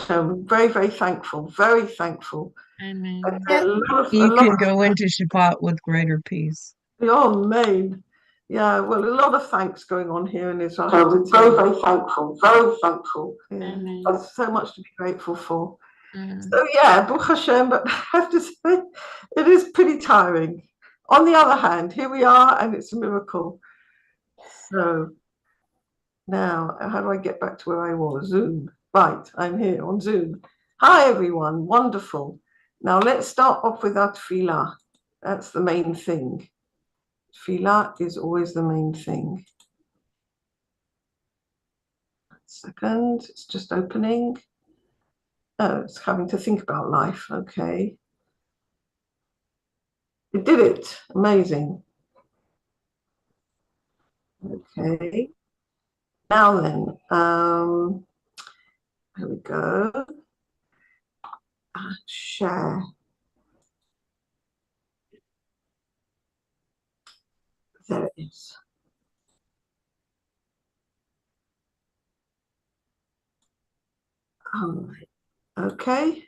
Hashem. Very, very thankful. Very thankful. Amen. You can go into Shabbat with greater peace. Oh, man. Yeah, well, a lot of thanks going on here in Israel. So very, very thankful. Very thankful. Yeah. There's so much to be grateful for. So yeah, Baruch Hashem, but I have to say, it is pretty tiring. On the other hand, here we are, and it's a miracle. So now, how do I get back to where I was? Zoom. Right, I'm here on Zoom. Hi, everyone. Wonderful. Now, let's start off with our tefillah. That's the main thing. Tefillah is always the main thing. Second, it's just opening. Oh, it's having to think about life. Okay. It did it. Amazing. Okay. Now then, here we go. Share. There it is. All right. Okay.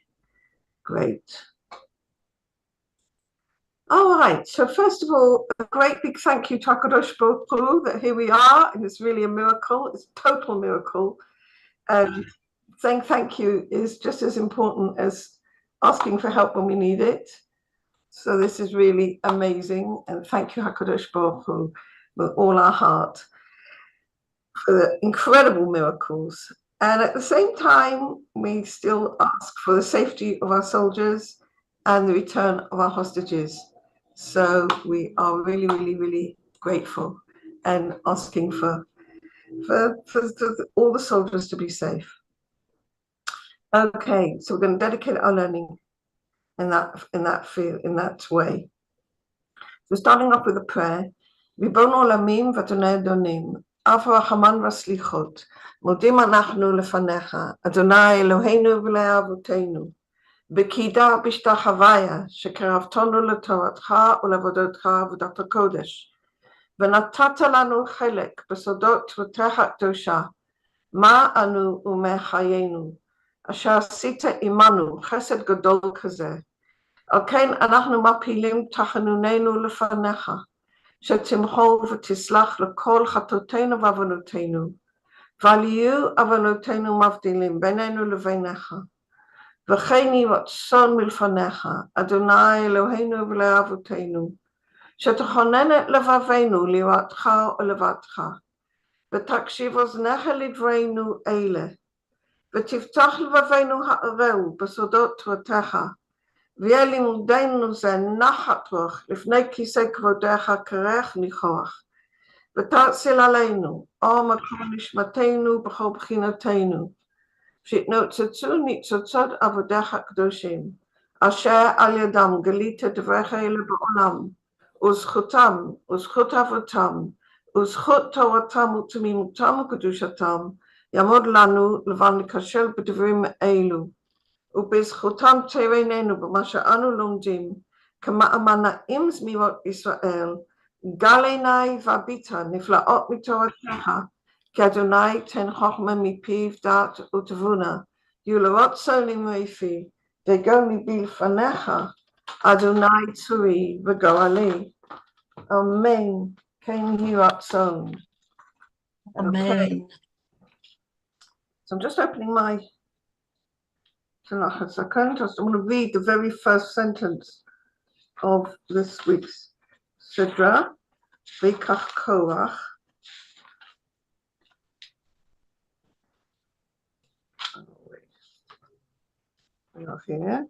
Great. All right. So first of all, a great big thank you to HaKadosh Baruch Hu that here we are, and it's really a miracle. It's a total miracle. And saying thank you is just as important as asking for help when we need it. So this is really amazing. And thank you, HaKadosh Baruch Hu, with all our heart for the incredible miracles. And at the same time, we still ask for the safety of our soldiers and the return of our hostages. So we are really, really, really grateful and asking for all the soldiers to be safe. Okay, so we're going to dedicate our learning in that way. So starting off with a prayer. Ribon olamim v'Adonai Adonim, Av ha'Rachaman v'Aslichot, modim anachnu lefanecha, Adonai Eloheinu v'le'avotenu, b'kida b'shtachavaya, shekeravtonu letoratcha u'levodotcha avodat hakodesh, v'natata lanu chelek b'sodot tvotcha kedosha, ma anu u'mechayenu, asher asita imanu chesed gadol kazeh. על כן אנחנו מפילים תחנוננו לפניך, שתמחול ותסלח לכל חטאותינו ועוונותינו, ואל יהיו עוונותינו מבדילים בינינו לבינך. וכן יהי רצון מלפניך, אדוני אלוהינו ולאבותינו, שתכונן את לבבינו ליראתך ולבבך, ותקשיב אוזניך לדברינו אלה, ותפתח לבבינו הערהו בסודות תורתך, ויהיה לימודנו זה נחת רוח לפני כיסא כבודך קרח ניחוח, ותאציל עלינו אור מקור נשמתנו בכל בחינתנו, שיתנוצצו ניצוצות עבודיך הקדושים, אשר על ידם גלית דבריך אלה בעולם, וזכותם וזכות אבותם, וזכות תורתם ותמימותם וקדושתם, יעמוד לנו לבן לקשל בדברים אלו, ובזכותם תראיננו במה שאנו לומדים, כמאמנעים זמירות ישראל, גל עיני והביטה נפלאות מתורתך, כי אדוני תן חוכמה מפיו דעת ותבונה, יהיו לרצון למפי, וגל ליבי לפניך, אדוני צורי וגורלי. Amen. כן יהי רצון. Amen. So I'm just opening my a second. I want to read the very first sentence of this week's Sidra, Parshat Korach. We are here.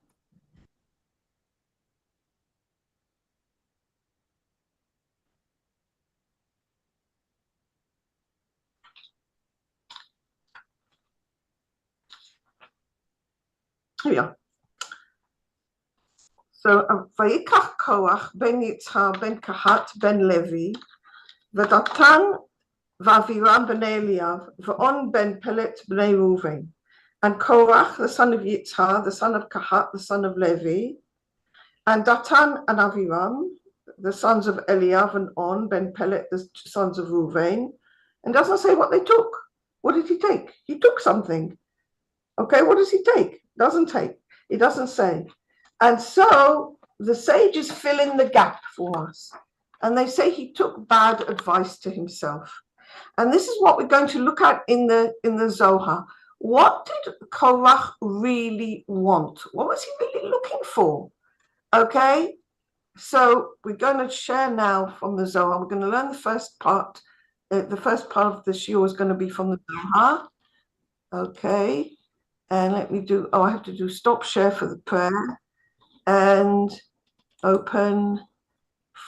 Here we are. So, Vayikach Korach ben Yitzhar ben Kahat ben Levi, v'Datan v'Aviram ben Eliav, v'On ben Pelet bnei Reuven. And Korach, the son of Yitzhar, the son of Kahat, the son of Levi, and Datan and Aviram, the sons of Eliav, and On ben Pelet, the sons of Reuven. And doesn't say what they took. What did he take? He took something. Okay, what does he take? Doesn't take. He doesn't say. And so the sages fill in the gap for us. And they say he took bad advice to himself. And this is what we're going to look at in the Zohar. What did Korach really want? What was he really looking for? Okay, so we're going to share now from the Zohar. We're going to learn the first part. The first part of the shiur is going to be from the Zohar. Okay, and let me do, I have to do stop share for the prayer and open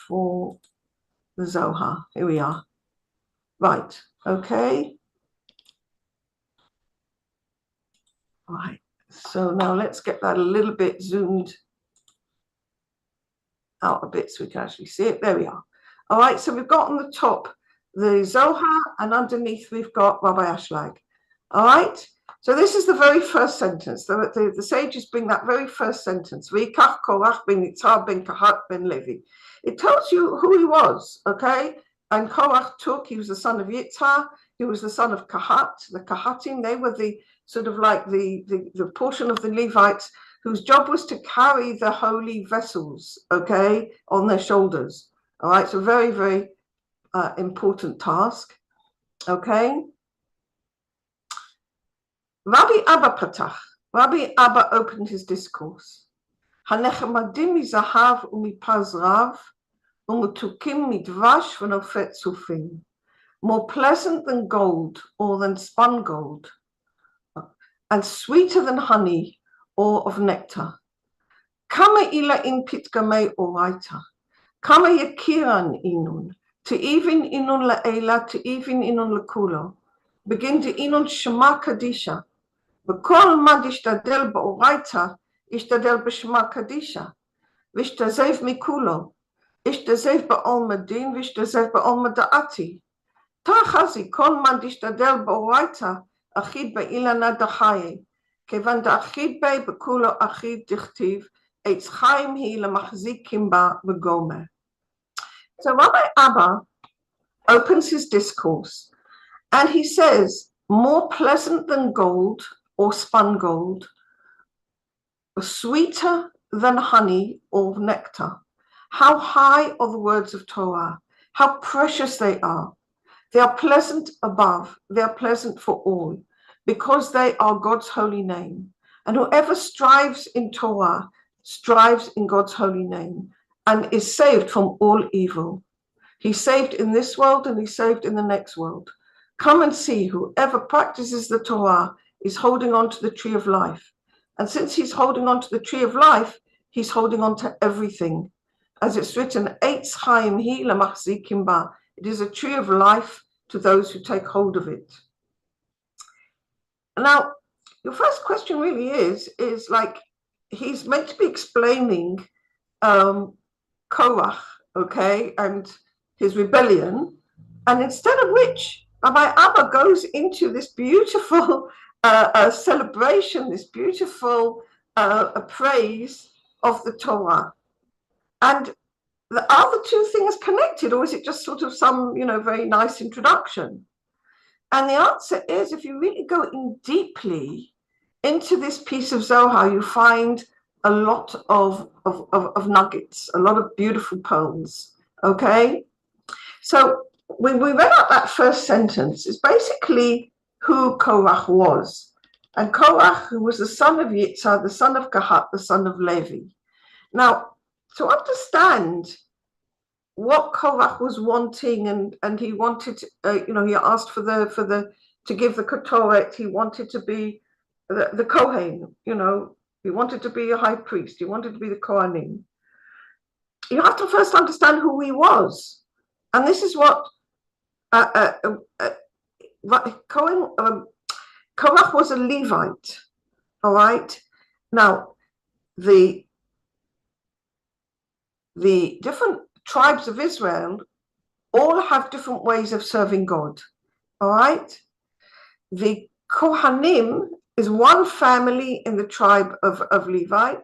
for the Zohar. Here we are. Right, okay. All right, so now let's get that a little bit zoomed out a bit so we can actually see it. There we are. All right, so we've got on the top the Zohar, and underneath we've got Rabbi Ashlag. All right, so this is the very first sentence. The sages bring that very first sentence. V'yikach Korach ben Yitzhar ben Kahat ben Levi. It tells you who he was, okay? And Korach took, he was the son of Yitzhar, he was the son of Kahat. The Kahatim, they were the sort of like the portion of the Levites whose job was to carry the holy vessels, okay, on their shoulders. All right, so very, very important task, okay. Rabbi Abba Patach, Rabbi Abba opened his discourse. Hanechamadim mizahav umipaz rav, umutukim midvash v'nofet sufim. More pleasant than gold or than spun gold, and sweeter than honey or of nectar. Kama ila in pitgamei oraita, kama yakiran inun, to even inun la'ela, to even inun la'kulo. Begin to inun shema kadisha. V'kol ma dishtadel ba'oraita, ishtadel b'shema kadisha. V'ishtazev mikulo, ishtazev ba'ol madin, v'ishtazev ba'ol mada'ati. Tachazi kol ma dishtadel ba'oraita, achid ba'ilana dachaye. Kevan da'achid bei b'kulo achid dichtiv, eitz chaim hi lemachzikim ba v'gomer. So Rabbi Abba opens his discourse and he says, more pleasant than gold or spun gold, sweeter than honey or nectar. How high are the words of Torah? How precious they are. They are pleasant above. They are pleasant for all because they are God's holy name. And whoever strives in Torah strives in God's holy name and is saved from all evil. He's saved in this world and he's saved in the next world. Come and see, whoever practices the Torah is holding on to the tree of life. And since he's holding on to the tree of life, he's holding on to everything. As it's written, Eitz Chaim hi lemachzikim ba. It is a tree of life to those who take hold of it. Now, your first question really is like, he's meant to be explaining Korach, okay, and his rebellion, and instead of which, Rabbi Abba goes into this beautiful celebration, this beautiful praise of the Torah. And are the two things connected, or is it just sort of some, very nice introduction? And the answer is, if you really go in deeply into this piece of Zohar, you find a lot of nuggets, a lot of beautiful pearls, okay? So when we read out that first sentence, it's basically who Korach was. And Korach, who was the son of Yitzhar, the son of Kahat, the son of Levi. Now, to understand what Korach was wanting, and he wanted, he asked to give the Ketoret, he wanted to be the Kohen, he wanted to be a high priest, he wanted to be the Kohanim. You have to first understand who he was. And this is what Korach was a Levite, all right? Now, the different tribes of Israel all have different ways of serving God, all right? The Kohanim is one family in the tribe of Levite.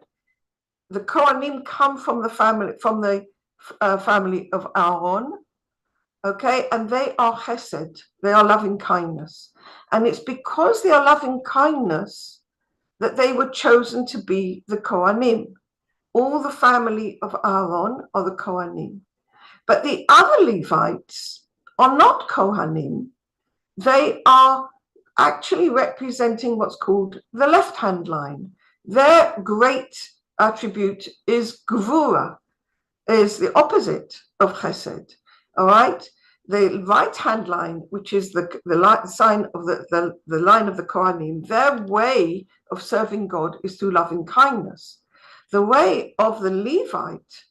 The Kohanim come from the family of Aaron, okay, and they are chesed, they are loving kindness. And it's because they are loving kindness that they were chosen to be the Kohanim. All the family of Aaron are the Kohanim. But the other Levites are not Kohanim. They are actually representing what's called the left-hand line. Their great attribute is Gvura, is the opposite of Chesed. All right? The right-hand line, which is the sign of the line of the Kohanim, their way of serving God is through loving kindness. The way of the Levite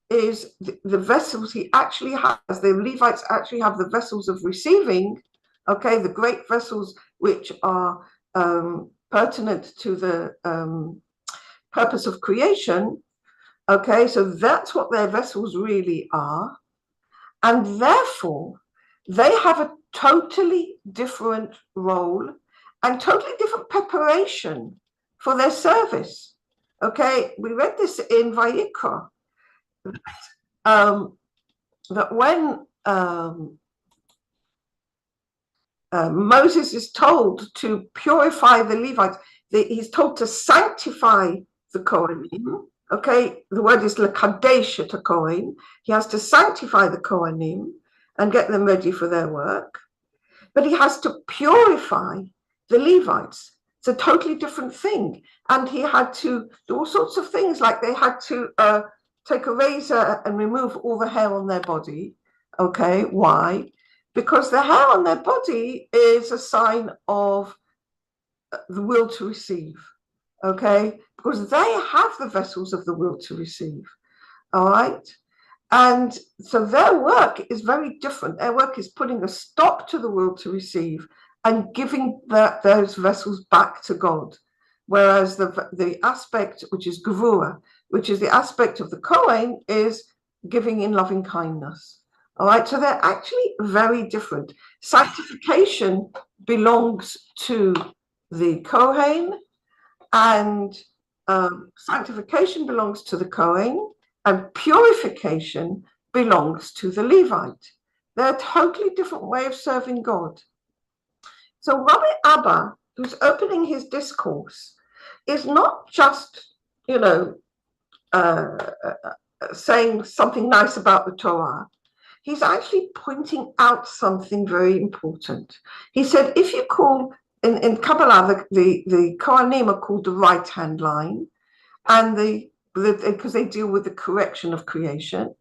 is the vessels he actually has. The Levites actually have the vessels of receiving, okay, the great vessels which are pertinent to the purpose of creation. Okay, so that's what their vessels really are. And therefore, they have a totally different role and totally different preparation for their service. Okay, we read this in Vayikra, that when Moses is told to purify the Levites, he's told to sanctify the Kohanim. Okay, the word is lekadesh et Kohen. He has to sanctify the Kohanim and get them ready for their work. But he has to purify the Levites. It's a totally different thing. And he had to do all sorts of things, like they had to take a razor and remove all the hair on their body. Okay, why? Because the hair on their body is a sign of the will to receive. Okay, because they have the vessels of the will to receive. All right. And so their work is very different. Their work is putting a stop to the will to receive and giving those vessels back to God. Whereas the aspect, which is Gevura, which is the aspect of the Kohen, is giving in loving kindness. All right, so they're actually very different. Sanctification belongs to the Kohen, and sanctification belongs to the Kohen, and purification belongs to the Levite. They're a totally different way of serving God. So Rabbi Abba, who's opening his discourse, is not just, saying something nice about the Torah. He's actually pointing out something very important. He said, if you call, in Kabbalah, the Kohanim are called the right-hand line, and because they deal with the correction of creation,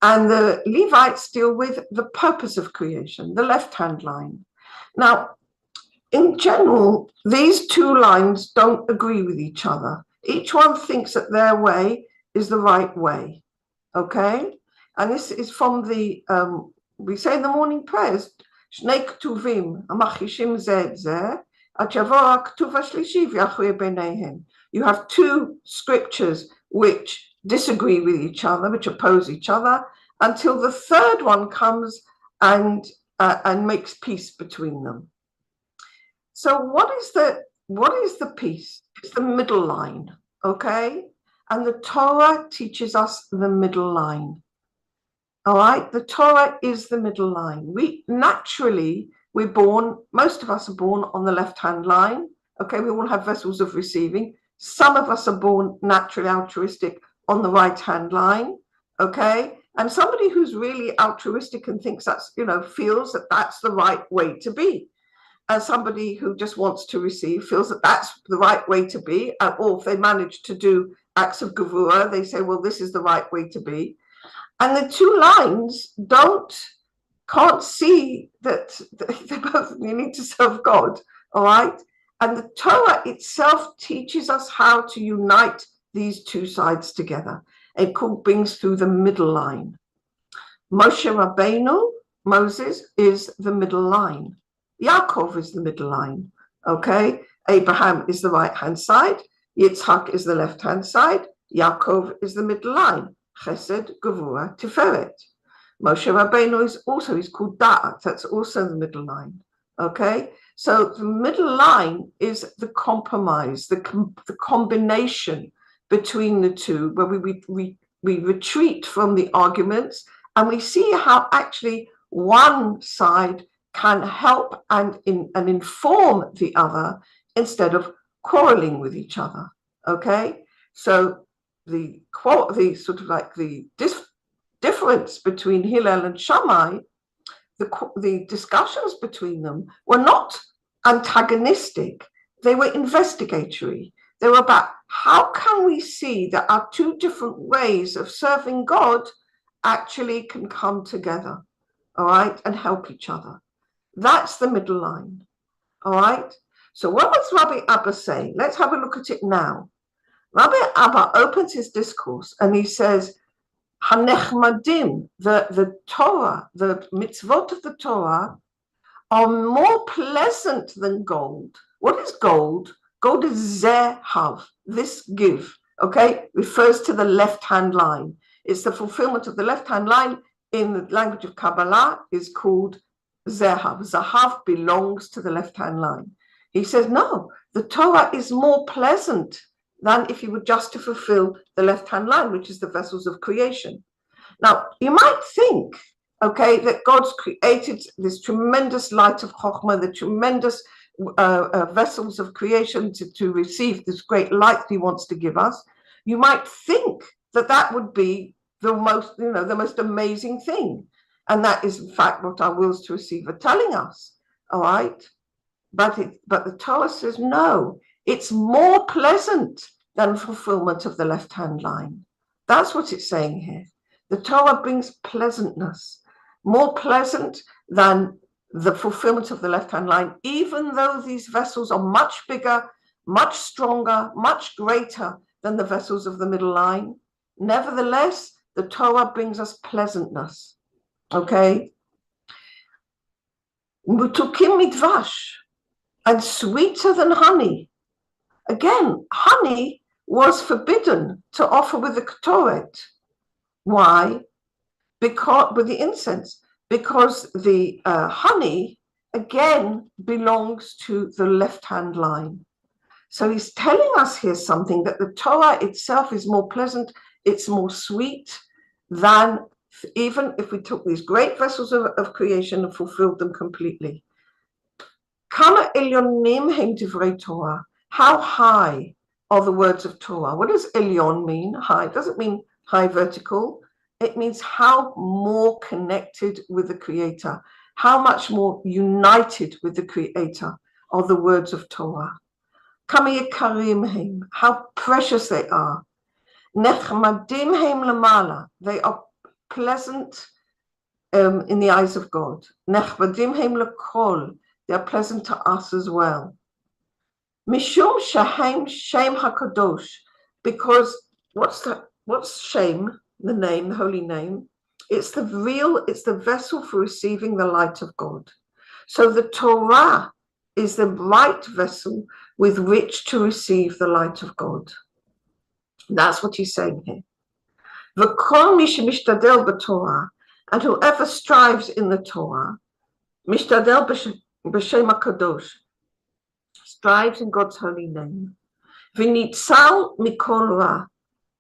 and the Levites deal with the purpose of creation, the left-hand line. Now, in general, these two lines don't agree with each other. Each one thinks that their way is the right way, okay? And this is from the, we say in the morning prayers, Shnei Ktuvim, Amachishim Zeh Zeh, Ad Yavor HaKtuv HaShlishi V'Yachriya Beineihem. You have two scriptures which disagree with each other, which oppose each other, until the third one comes and makes peace between them. So what is the peace? It's the middle line, okay? And the Torah teaches us the middle line. All right, the Torah is the middle line. We're born, most of us are born on the left-hand line. Okay, we all have vessels of receiving. Some of us are born naturally altruistic on the right-hand line. Okay, and somebody who's really altruistic and thinks that's, feels that that's the right way to be. And somebody who just wants to receive feels that that's the right way to be. Or if they manage to do acts of gevura, they say, well, this is the right way to be. And the two lines can't see that they both need to serve God, all right? And the Torah itself teaches us how to unite these two sides together. It brings through the middle line. Moshe Rabbeinu, Moses, is the middle line. Yaakov is the middle line, okay? Abraham is the right-hand side. Yitzhak is the left-hand side. Yaakov is the middle line. Chesed, Gevura, Tiferet. Moshe Rabbeinu is called Da'at. That's also the middle line. Okay, so the middle line is the compromise, the combination between the two, where we retreat from the arguments and we see how actually one side can help and inform the other instead of quarreling with each other. Okay, so the sort of like the difference between Hillel and Shammai, the discussions between them were not antagonistic, they were investigatory. They were about how can we see that our two different ways of serving God actually can come together, all right, and help each other. That's the middle line, all right? So what does Rabbi Abba say? Let's have a look at it now. Rabbi Abba opens his discourse and he says, Hanechmadim, the Torah, the mitzvot of the Torah are more pleasant than gold. What is gold? Gold is zehav, this give, okay? Refers to the left-hand line. It's the fulfillment of the left-hand line in the language of Kabbalah is called zehav. Zahav belongs to the left-hand line. He says, no, the Torah is more pleasant than if you were just to fulfill the left-hand line, which is the vessels of creation. Now, you might think, okay, that God's created this tremendous light of Chokhmah, the tremendous vessels of creation to receive this great light that he wants to give us. You might think that that would be the most amazing thing. And that is, in fact, what our wills to receive are telling us, all right? But the Torah says, no, it's more pleasant than fulfillment of the left-hand line. That's what it's saying here. The Torah brings pleasantness, more pleasant than the fulfillment of the left-hand line, even though these vessels are much bigger, much stronger, much greater than the vessels of the middle line. Nevertheless, the Torah brings us pleasantness, okay? Mutukim midvash, and sweeter than honey. Again, honey was forbidden to offer with the Ketoret. Why? Because with the incense, because the honey again belongs to the left-hand line. So he's telling us here something, that the Torah itself is more pleasant, it's more sweet than even if we took these great vessels of creation and fulfilled them completely. Kama elyonim hem divrei Torah. How high are the words of Torah? What does elyon mean? High. It doesn't mean high vertical. It means how more connected with the Creator, how much more united with the Creator are the words of Torah. Kama yekarim hem, how precious they are. Nechmadim hem lamala, they are pleasant in the eyes of God. Nechmadim hem lekol, they are pleasant to us as well. Mishum shahem shem hakadosh, because what's Shem? The name, the holy name, it's the vessel for receiving the light of God. So the Torah is the right vessel with which to receive the light of God. That's what he's saying here. V'kol mi shemishtadel b'Torah, and whoever strives in the Torah, mishtadel b'shem hakadosh, strives in God's holy name. V'nitzal mikol ra,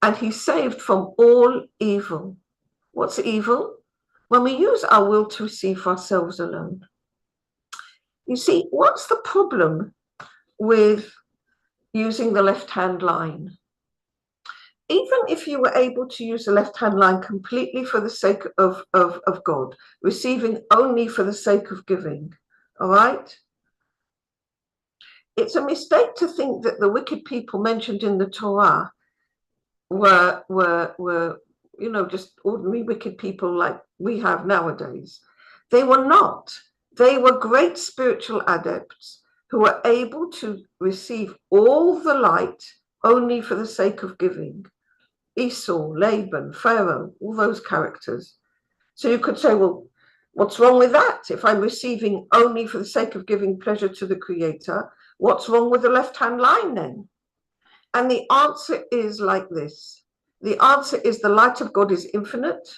and he's saved from all evil. What's evil? When we use our will to receive for ourselves alone. You see, what's the problem with using the left-hand line? Even if you were able to use the left-hand line completely for the sake of God, receiving only for the sake of giving, all right? It's a mistake to think that the wicked people mentioned in the Torah were just ordinary wicked people like we have nowadays. They were not. They were great spiritual adepts who were able to receive all the light only for the sake of giving. Esau, Laban, Pharaoh, all those characters. So you could say, well, what's wrong with that? If I'm receiving only for the sake of giving pleasure to the Creator, what's wrong with the left-hand line then? And the answer is like this. The answer is the light of God is infinite.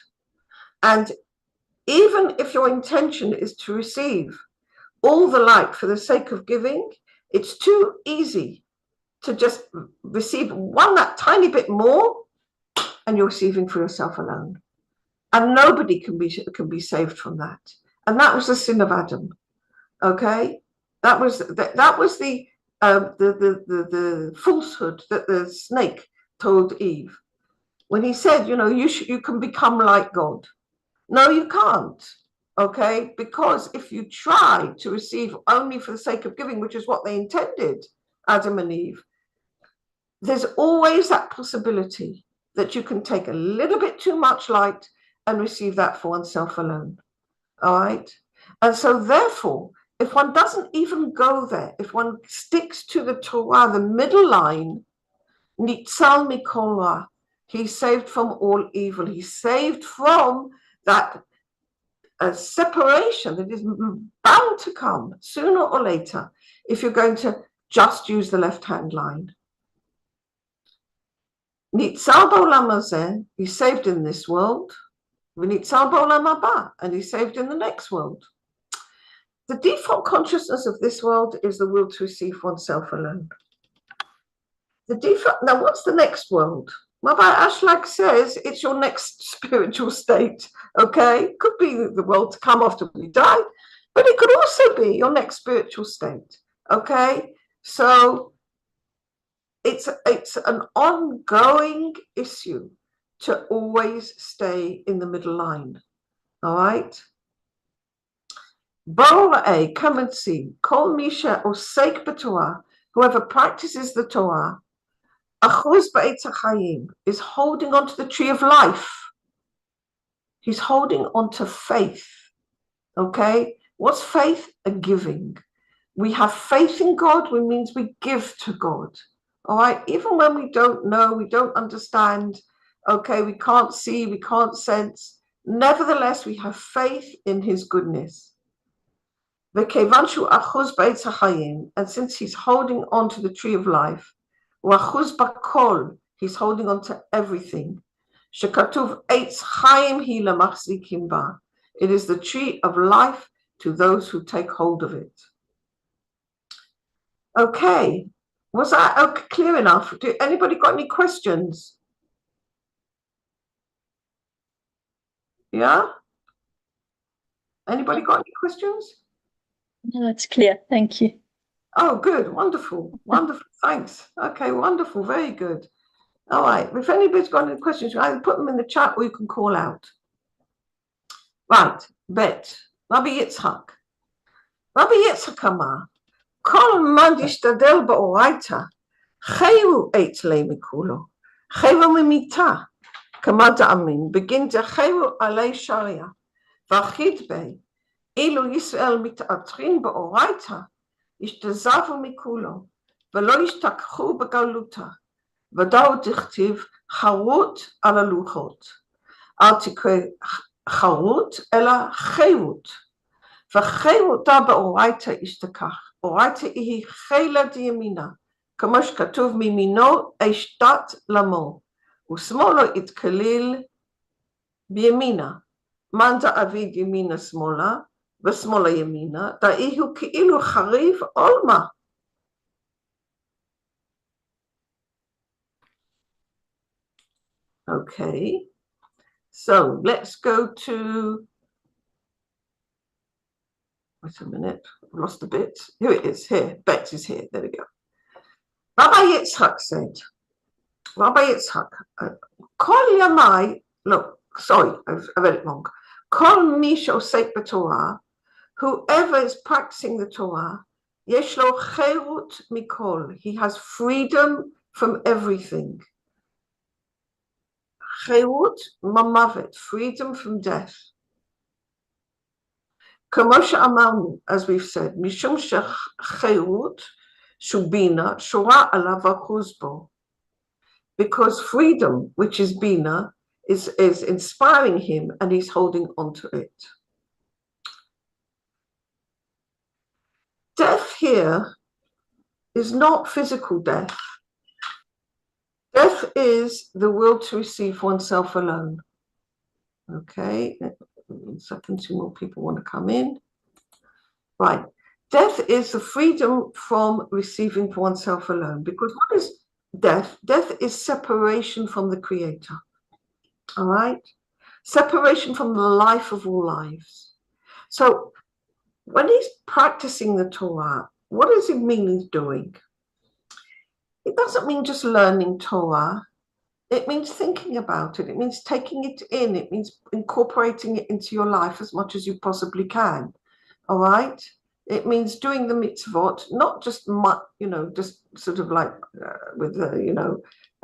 And even if your intention is to receive all the light for the sake of giving, it's too easy to just receive that tiny bit more, and you're receiving for yourself alone. And nobody can be saved from that. And that was the sin of Adam. Okay? That was the the falsehood that the snake told Eve when he said, you can become like God. No, you can't. Okay, because if you try to receive only for the sake of giving, which is what they intended, Adam and Eve, there's always that possibility that you can take a little bit too much light and receive that for oneself alone. All right. And so therefore, if one doesn't even go there, if one sticks to the Torah, the middle line, Nitzal mikol ra, he's saved from all evil. He's saved from that separation that is bound to come sooner or later if you're going to just use the left-hand line. Nitzal ba'olam hazeh, he's saved in this world. V'nitzal ba'olam haba, and he's saved in the next world. The default consciousness of this world is the will to receive oneself alone. The default. Now, what's the next world? Rabbi Ashlag says it's your next spiritual state. Okay, could be the world to come after we die, but it could also be your next spiritual state. Okay, so it's an ongoing issue to always stay in the middle line. All right. Bora'eh, come and see. Kol misha osek b'Torah, whoever practices the Torah, achuz ba'etz hachayim, is holding on to the tree of life. He's holding on to faith. Okay? What's faith? A giving. We have faith in God, which means we give to God. All right? Even when we don't know, we don't understand, okay, we can't see, we can't sense. Nevertheless, we have faith in his goodness. And since he's holding on to the tree of life, he's holding on to everything. It is the tree of life to those who take hold of it. Okay, was that clear enough? Anybody got any questions? Yeah? Anybody got any questions? No, it's clear. Thank you. Oh, good. Wonderful. Wonderful. Thanks. Okay, wonderful. Very good. All right. If anybody's got any questions, you either put them in the chat or you can call out. Right. Bet. Rabbi Yitzhak. Rabbi Yitzhak אמר, כל man ישתדל באורייתא, חייו עת לי מכולו, חייו ממיתה, כמה דאמין, בגין דחייו עלי שריה, ואחיד בי, אילו ישראל מתעטרים באורייתא, ישתזבו מכולו, ולא ישתכחו בגלותה, ודאו דכתיב חרות על הלוחות, אל תקרא חרות, אלא חירות, וחירותה באורייתא ישתכח, אורייתא היא חילה דימינה, כמו שכתוב מימינו אשתת למו, ושמאלו יתכליל בימינה, מאן דאביד ימינה שמאלה, ושמאלה ימינה, דאי הוא כאילו חריב עולמה. Okay, so let's go to, wait a minute, I've lost a bit. Here it is, here, Bet is here, there we go. Rabbi Yitzhak said, Rabbi Yitzhak, Kol Yamai, look, sorry, I've read it wrong. Kol mi she'osek b'Torah, whoever is practicing the Torah, yesh lo cherut mikol, he has freedom from everything. Cherut mamavet, freedom from death. Como she'amarnu, as we've said, mishum shecherut shubina shora alav achuz bo. Because freedom, which is bina, is inspiring him and he's holding on to it. Death here is not physical death. Death is the will to receive oneself alone. Okay, 1 second, 2 more people want to come in. Right, death is the freedom from receiving for oneself alone. Because what is death? Death is separation from the Creator. All right, separation from the life of all lives. So when he's practicing the Torah, what does it mean he's doing? it doesn't mean just learning Torah. It means thinking about it. It means taking it in. It means incorporating it into your life as much as you possibly can. All right? It means doing the mitzvot, not just, just sort of like with,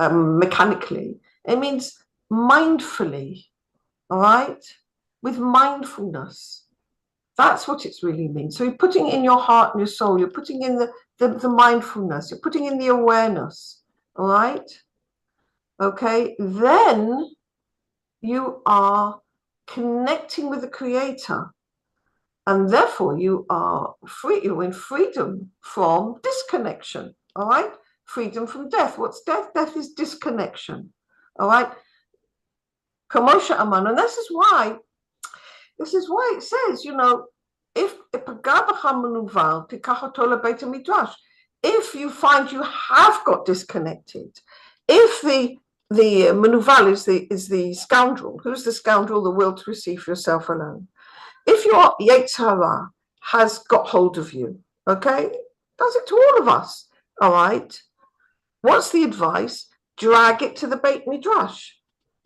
mechanically. It means mindfully, all right? With mindfulness. That's what it really means. So you're putting in your heart and your soul. You're putting in the mindfulness. You're putting in the awareness, all right? Okay, then you are connecting with the Creator, and therefore you are free. You're in freedom from disconnection. All right, freedom from death. What's death? Death is disconnection. All right, Kamosha Aman, and this is why it says, if you find you have got disconnected, if the menuval is the scoundrel. Who's the scoundrel? The will to receive for yourself alone. If your Yetzer Hara has got hold of you, okay, does it to all of us, all right? What's the advice? Drag it to the Beit Midrash.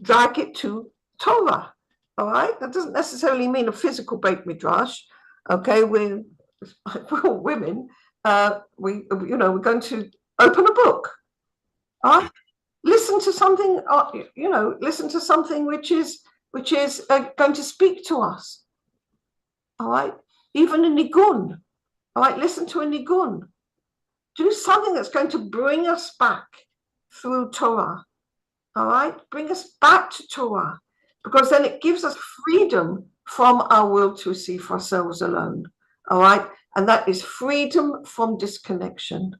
Drag it to Torah, all right? That doesn't necessarily mean a physical Beit Midrash, okay? We're women. We're going to open a book, all right? Listen to something, listen to something which is going to speak to us. All right, even a nigun. All right, listen to a nigun. Do something that's going to bring us back through Torah. All right, bring us back to Torah, because then it gives us freedom from our will to receive for ourselves alone. All right, and that is freedom from disconnection.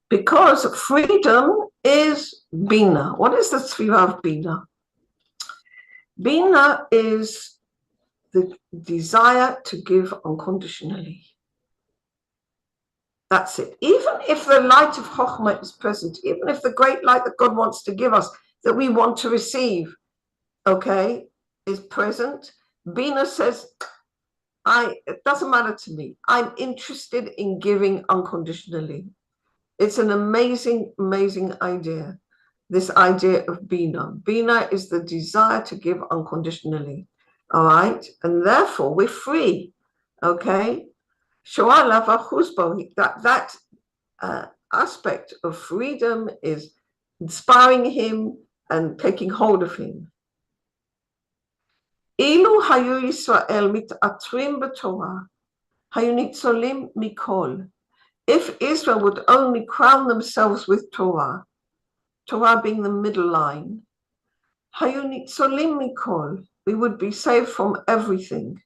Because freedom is Bina. What is the Sfira of Bina? Bina is the desire to give unconditionally. That's it. Even if the light of Chokhmah is present, even if the great light that God wants to give us, that we want to receive, okay, is present, Bina says, it doesn't matter to me. I'm interested in giving unconditionally. It's an amazing, amazing idea, this idea of Bina. Bina is the desire to give unconditionally, all right? And therefore, we're free, okay? That aspect of freedom is inspiring him and taking hold of him. Ilu hayu Yisrael mit'atrim b'Torah, hayu nitzolim mikol. If Israel would only crown themselves with Torah, Torah being the middle line, hayu nitzolim mikol, we would be saved from everything.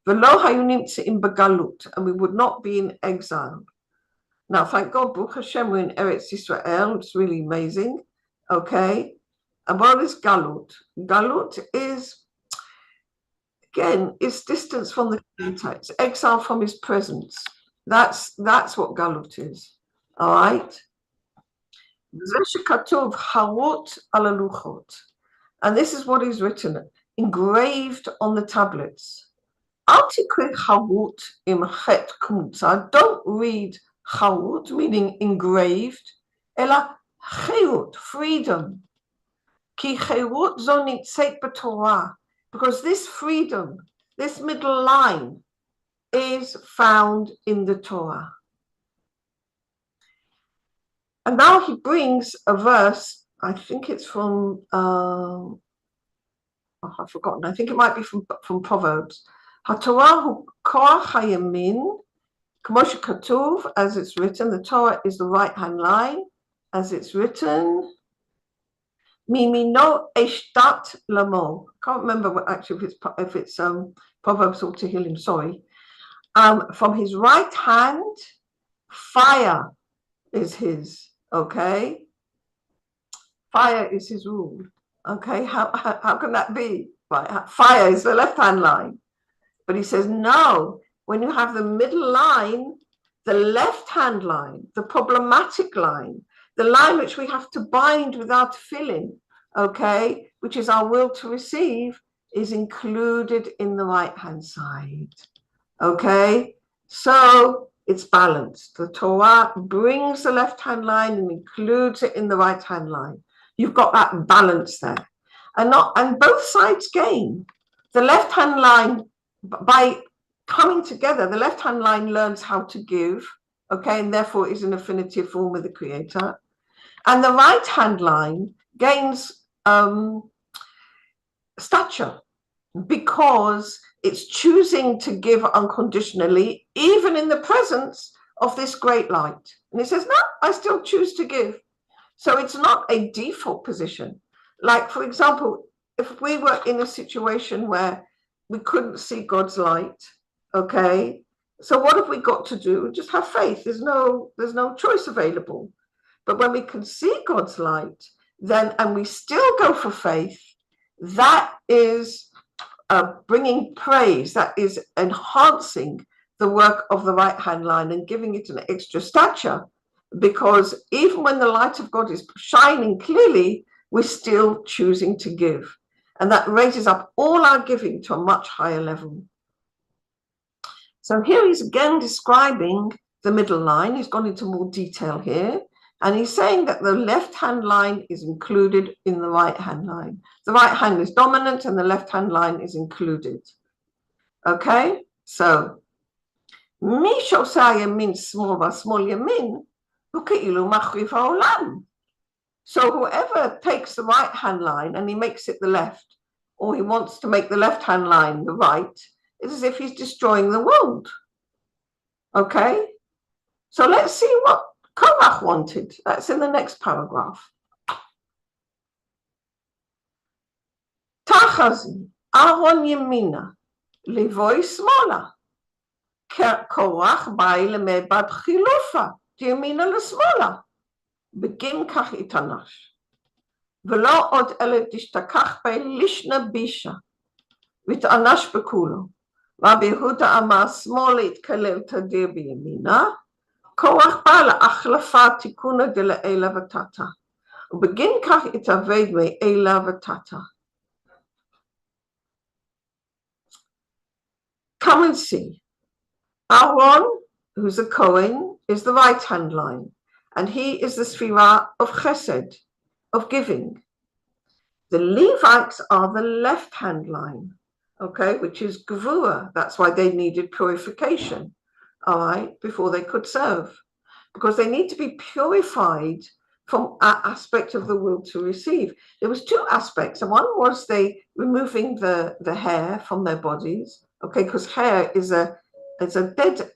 V'lo hayu nimtzeim b'galut, and we would not be in exile. Now, thank God, Baruch Hashem, we're in Eretz Yisrael. It's really amazing. Okay. And what is Galut? Galut is, again, it's distance from the Creator. It's exile from his presence. That's what Galut is. All right. And this is what is written, engraved on the tablets. Don't read Chavut, meaning engraved, ela chirut, freedom. Ki chirut zo nitzeit b'Torah, because this freedom, this middle line, is found in the Torah. And now he brings a verse, I think it's from, I've forgotten, I think it might be from Proverbs. HaTorah hu koach hayamin, K'moshe Katuv, as it's written, the Torah is the right-hand line, as it's written. Mimino eshtat lamo. Can't remember actually if it's Proverbs or Tehillim. Sorry. From his right hand, fire is his. Okay. Fire is his rule. Okay. How can that be? Right. Fire is the left-hand line, but he says no. When you have the middle line, the left-hand line, the problematic line, the line which we have to bind without filling, okay, which is our will to receive, is included in the right-hand side, okay? So it's balanced. The Torah brings the left-hand line and includes it in the right-hand line. You've got that balance there. And both sides gain. The left-hand line, by coming together, the left-hand line learns how to give, okay, and therefore is an affinitive form with the Creator. And the right-hand line gains stature because it's choosing to give unconditionally, even in the presence of this great light. And it says, no, I still choose to give. So it's not a default position. Like, for example, if we were in a situation where we couldn't see God's light, okay, so what have we got to do? Just have faith. There's no choice available. But when we can see God's light, then, and we still go for faith, that is bringing praise, that is enhancing the work of the right-hand line and giving it an extra stature, because even when the light of God is shining clearly, we're still choosing to give. And that raises up all our giving to a much higher level. So here he's again describing the middle line. He's gone into more detail here. And he's saying that the left-hand line is included in the right-hand line. The right hand is dominant and the left-hand line is included. Okay? So, mi שעושה ימין שמאל והשמאל ימין, הוא כאילו מחריב העולם. So whoever takes the right-hand line and he makes it the left, or he wants to make the left-hand line the right, it's as if he's destroying the world. Okay? So let's see what Korach wanted. That's in the next paragraph. Tachazi, Aaron Yemina, Levoy Smola. Korach bai lemebad chilufa, Yemina lesmola. Begin kach itanash. Velo od ele tishtakach bei lishna bisha. Vitanash bekulo. Rabbi Yehuda amar smoli itkalel tadir biyemina. Korach bא להחלפה תיקונה דלעילה ותתה, ובגין כך התאבד מעילה ותתה. Come and see. Aaron, who's a Kohen, is the right-hand line, and he is the Sphira of Chesed, of giving. The Levites are the left-hand line, okay, which is Gevurah. That's why they needed purification. All right, before they could serve, because they need to be purified from an aspect of the will to receive. There was two aspects, and one was they removing the hair from their bodies, okay, because hair is a dead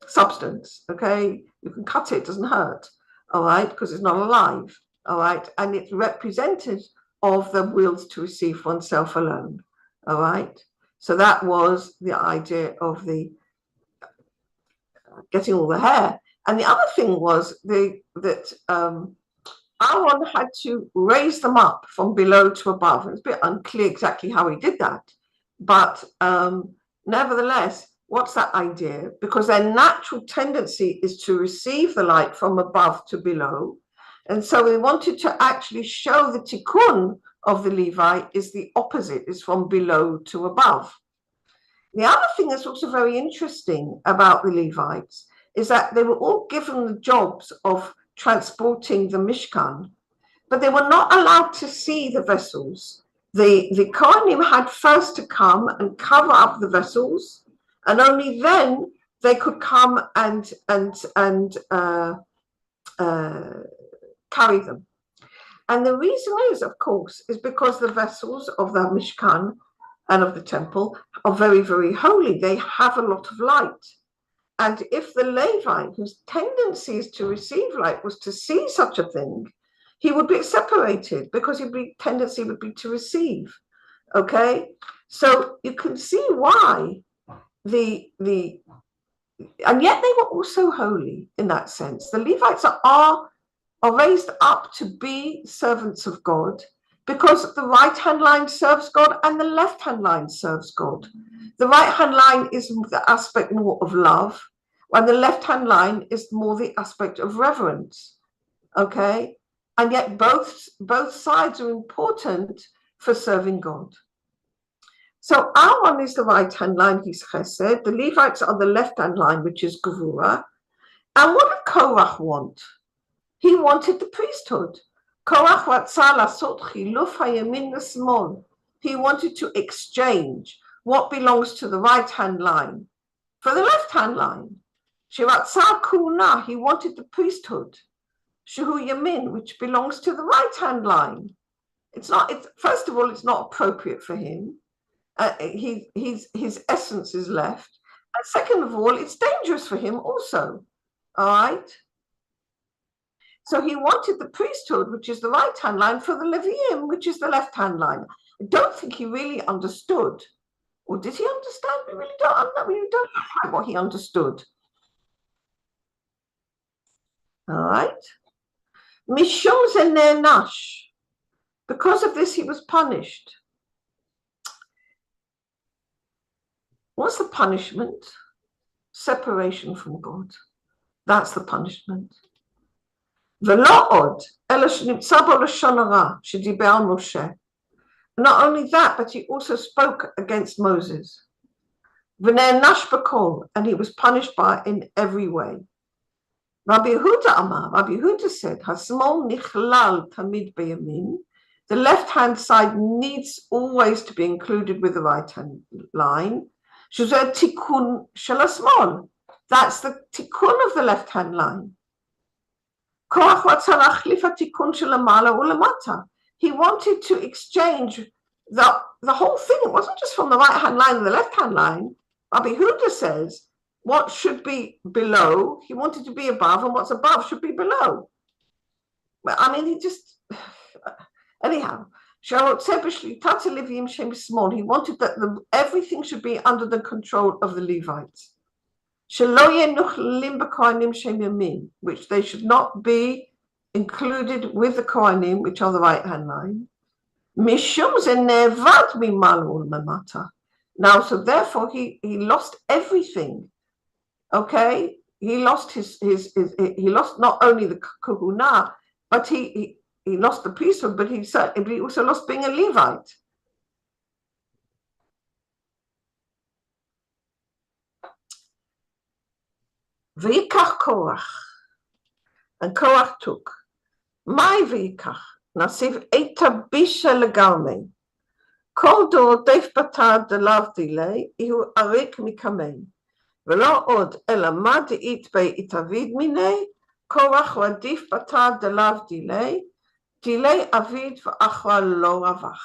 substance, okay, you can cut it, it doesn't hurt, all right, because it's not alive, all right, and it's representative of the will to receive oneself alone, all right. So that was the idea of the getting all the hair. And the other thing was that Aaron had to raise them up from below to above. It's a bit unclear exactly how he did that. But nevertheless, what's that idea? Because their natural tendency is to receive the light from above to below. And so we wanted to actually show the tikkun of the Levite is the opposite, is from below to above. The other thing that's also very interesting about the Levites is that they were all given the jobs of transporting the Mishkan, but they were not allowed to see the vessels. The Kohanim had first to come and cover up the vessels, and only then they could come and carry them. And the reason is, of course, is because the vessels of the Mishkan and of the temple are very, very holy. They have a lot of light. And if the Levite, whose tendency is to receive light, was to see such a thing, he would be separated because his tendency would be to receive. Okay? So you can see why and yet they were also holy in that sense. The Levites are raised up to be servants of God, because the right-hand line serves God and the left-hand line serves God. The right-hand line is the aspect more of love, while the left-hand line is more the aspect of reverence. Okay? And yet both sides are important for serving God. So Aaron is the right-hand line, he's Chesed. The Levites are the left-hand line, which is Gevurah. And what did Korach want? He wanted the priesthood. Korach ratzah lasot chiluf hayamin l'smol. He wanted to exchange what belongs to the right-hand line for the left-hand line. Shiratzah kuna, he wanted the priesthood. Shehu yamin, which belongs to the right-hand line. First of all, it's not appropriate for him. His essence is left. And second of all, it's dangerous for him also. All right? So he wanted the priesthood, which is the right-hand line, for the Leviim, which is the left-hand line. I don't think he really understood. Or did he understand? We really don't know quite what he understood. All right? Mishum zenenash. Because of this, he was punished. What's the punishment? Separation from God. That's the punishment. Not only that, but he also spoke against Moses. And he was punished in every way. Rabbi Yehuda said, the left-hand side needs always to be included with the right-hand line. That's the tikkun of the left-hand line. He wanted to exchange the whole thing. It wasn't just from the right-hand line and the left-hand line. Rabbi Yehuda says what should be below, he wanted to be above, and what's above should be below. Well, I mean, he just... Anyhow, he wanted that everything should be under the control of the Levites. Which they should not be included with the Kohanim, which are the right-hand line. Now, so therefore he lost everything. Okay? He lost he lost not only the kahuna, but he lost the priesthood, but he also lost being a Levite. V'yikach Korach, and Korach took. My v'yikach, nasiv eita bisha legalme. Kol dorotef batad delav delay, ihu arik mikamei. V'lo od elamad it bei itavid minei, Korach radif batad delav delay, delay avid v'achra lo ravach.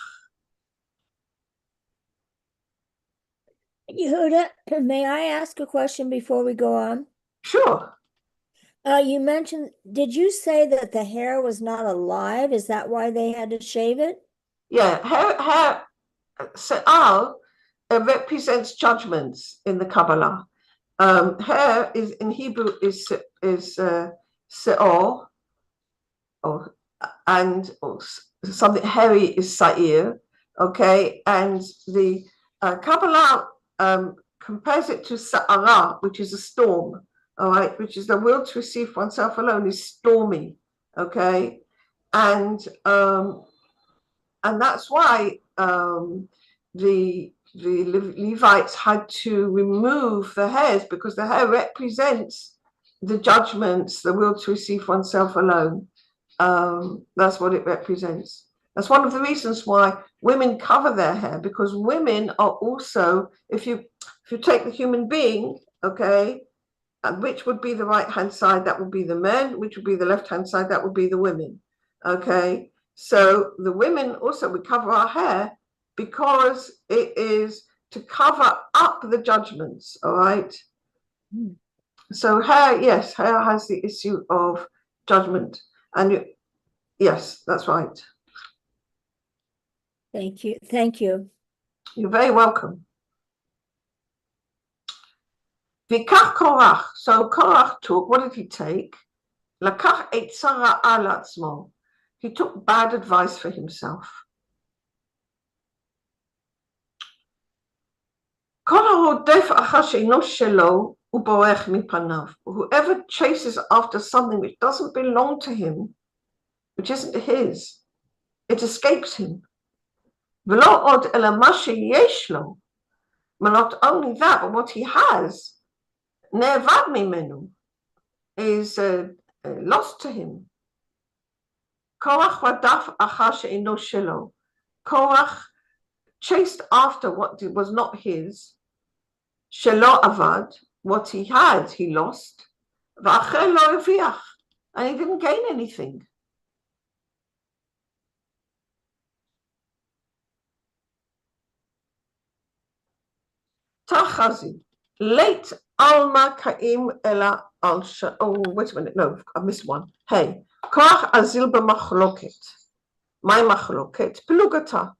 Yehuda, may I ask a question before we go on? Sure. You mentioned, did you say that the hair was not alive? Is that why they had to shave it? Yeah, hair se'al represents judgments in the Kabbalah. Hair is in Hebrew is se'or, and something hairy is sa'ir. Okay, and the Kabbalah compares it to sa'ara, which is a storm. All right, which is the will to receive oneself alone is stormy. Okay, and that's why the Levites had to remove the hairs, because the hair represents the judgments, the will to receive oneself alone. That's what it represents. That's one of the reasons why women cover their hair, because women are also, if you take the human being, okay, which would be the right-hand side, that would be the men, which would be the left-hand side, that would be the women. Okay, so the women also, we cover our hair because it is to cover up the judgments. All right. So hair, yes, hair has the issue of judgment, and yes, that's right. Thank you. Thank you. You're very welcome. V'kach Korach. So Korach took, what did he take? Lakach et tzara al atzmo. He took bad advice for himself. Whoever chases after something which doesn't belong to him, which isn't his, it escapes him. But not only that, but what he has, ne'evad mimenu, is lost to him. Korach radaf achar she'eino shelo. Korach chased after what was not his. Shelo avad, what he had, he lost. V'acher lo heviach, and he didn't gain anything. Tachazi, late alma kaim ela al. Oh, wait a minute. No, I missed one. Hey, Korach azil b'machloket. My machloket pelugata.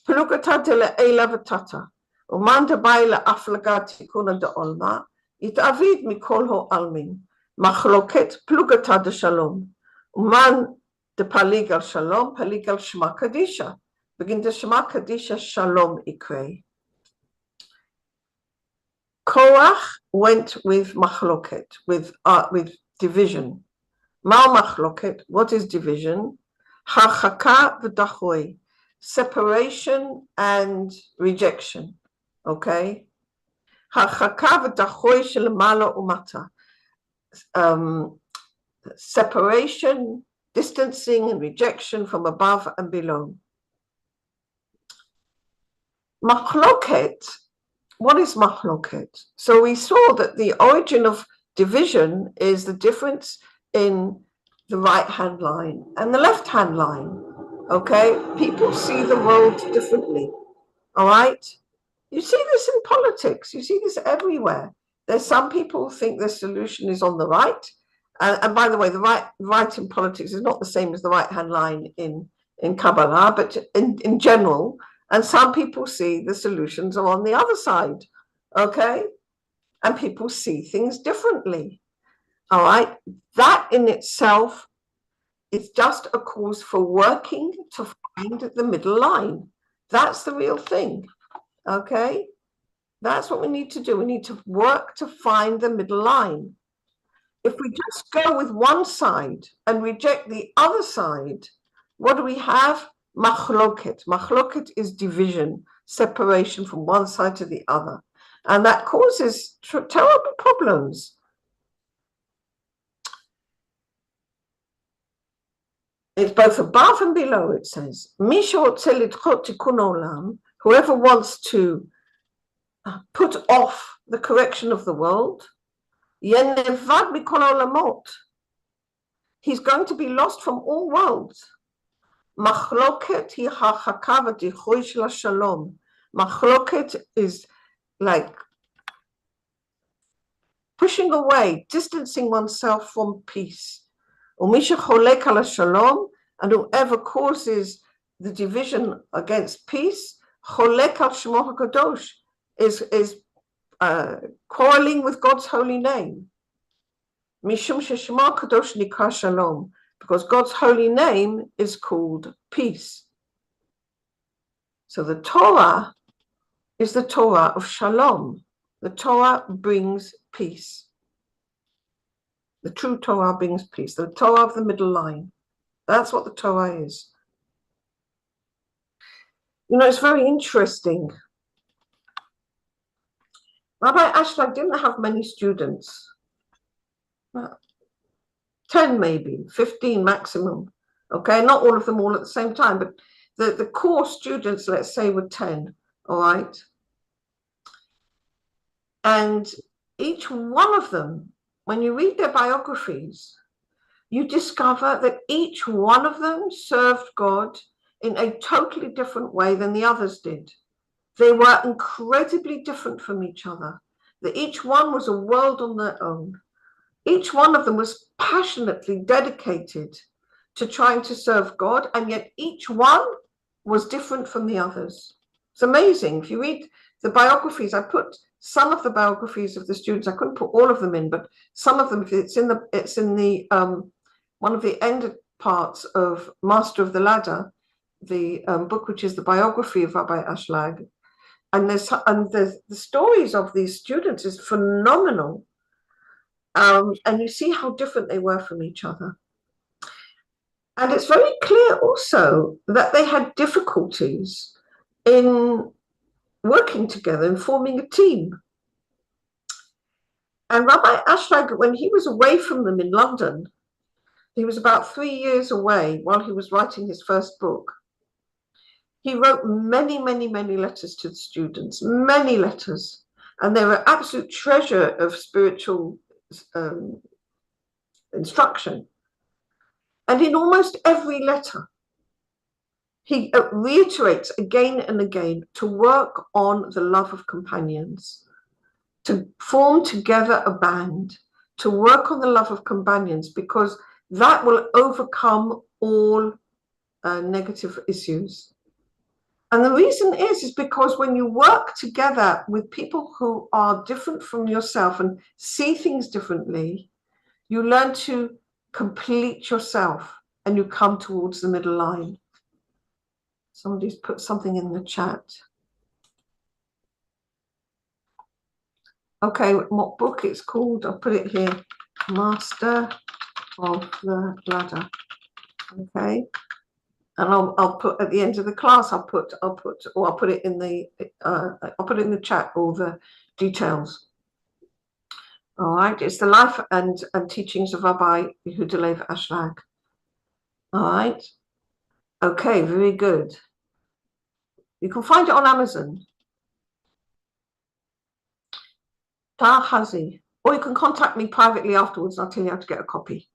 Pelugata de le'ela v'tata. Uman debay le'aflaga tikuna de olma. Itavid mikol ho almin. Machloket pelugata de shalom. Uman de palig al shalom, palig al shema kadisha. Begin de shema kadisha shalom ikre. Korach went with machloket, with division. Mal machloket, what is division? Harchaka v'dachoi, separation and rejection. Okay? Harchaka v'dachoi shelemala umata. Separation, distancing and rejection from above and below. Machloket, what is machloket? So we saw that the origin of division is the difference in the right-hand line and the left-hand line. Okay, people see the world differently. All right, you see this in politics. You see this everywhere. There's some people who think the solution is on the right, and by the way, the right in politics is not the same as the right-hand line in Kabbalah, but in general. And some people see the solutions are on the other side, okay? And people see things differently, all right? That in itself is just a cause for working to find the middle line. That's the real thing, okay? That's what we need to do. We need to work to find the middle line. If we just go with one side and reject the other side, what do we have? Machloket. Machloket is division, separation from one side to the other. And that causes terrible problems. It's both above and below, it says. Whoever wants to put off the correction of the world, he's going to be lost from all worlds. Machloket hi harchaka v'dichoy shel shalom. Machloket is like pushing away, distancing oneself from peace. Umisha cholek al shalom, and whoever causes the division against peace, cholek al shemo hakadosh, is quarreling with God's holy name. Mishum sheshema kadosh nikra shalom. Because God's holy name is called peace. So the Torah is the Torah of Shalom. The Torah brings peace. The true Torah brings peace. The Torah of the middle line. That's what the Torah is. You know, it's very interesting. Rabbi Ashlag didn't have many students. 10 maybe, 15 maximum, okay? Not all of them all at the same time, but the core students, let's say, were 10, all right? And each one of them, when you read their biographies, you discover that each one of them served God in a totally different way than the others did. They were incredibly different from each other. That each one was a world on their own. Each one of them was passionately dedicated to trying to serve God, and yet each one was different from the others. It's amazing. If you read the biographies, I put some of the biographies of the students. I couldn't put all of them in, but some of them. It's in the one of the end parts of Master of the Ladder, the book which is the biography of Rabbi Ashlag, and the stories of these students is phenomenal. And you see how different they were from each other. And it's very clear also that they had difficulties in working together and forming a team. And Rabbi Ashlag, when he was away from them in London, he was about 3 years away while he was writing his first book. He wrote many, many, many letters to the students, many letters. And they were absolute treasure of spiritual instruction. And in almost every letter, he reiterates again and again to work on the love of companions, to form together a band, to work on the love of companions, because that will overcome all negative issues. And the reason is because when you work together with people who are different from yourself and see things differently, you learn to complete yourself and you come towards the middle line. Somebody's put something in the chat. Okay, what book it's called? I'll put it here. Master of the Ladder. Okay. And I'll put at the end of the class, I'll put it in the chat, all the details. All right, it's the life and teachings of Rabbi Yehuda Lev Ashlag. All right. Okay, very good. You can find it on Amazon. Tar Hazi. Or you can contact me privately afterwards and I'll tell you how to get a copy.